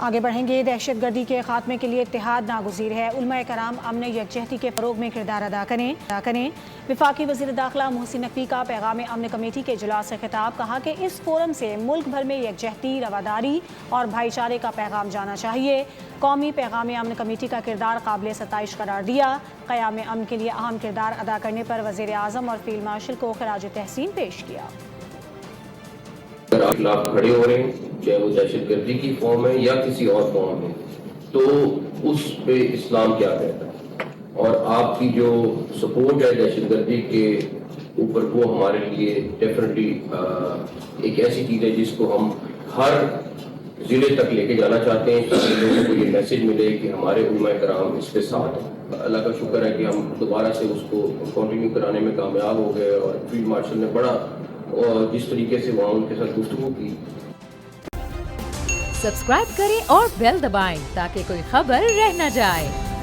آگے بڑھیں گے۔ دہشت گردی کے خاتمے کے لیے اتحاد ناگزیر ہے، علماء کرام امن یکجہتی کے فروغ میں کردار ادا کریں۔ وفاقی وزیر داخلہ محسن نقوی کا پیغام امن کمیٹی کے اجلاس سے خطاب، کہا کہ اس فورم سے ملک بھر میں یکجہتی، رواداری اور بھائی چارے کا پیغام جانا چاہیے۔ قومی پیغام امن کمیٹی کا کردار قابل ستائش قرار دیا۔ قیام امن کے لیے اہم کردار ادا کرنے پر وزیر اعظم اور فیلڈ مارشل کو خراج تحسین پیش کیا۔ اگر آپ خلاف کھڑے ہو رہے ہیں، چاہے وہ دہشت گردی کی فارم ہے یا کسی اور فارم میں، تو اس پہ اسلام کیا کہتا ہے، اور آپ کی جو سپورٹ ہے دہشت گردی کے اوپر، وہ ہمارے لیے ڈیفینیٹلی ایک ایسی چیز ہے جس کو ہم ہر ضلع تک لے کے جانا چاہتے ہیں، تاکہ لوگوں کو یہ میسج ملے کہ ہمارے علماء کرام اس کے ساتھ ہیں۔ اللہ کا شکر ہے کہ ہم دوبارہ سے اس کو کنٹینیو کرانے میں کامیاب ہو گئے، اور فیلڈ مارشل نے بڑا اور جس طریقے سے وہاں ان کے ساتھ گفتگو کی۔ سبسکرائب کریں اور بیل دبائیں تاکہ کوئی خبر رہ نہ جائے۔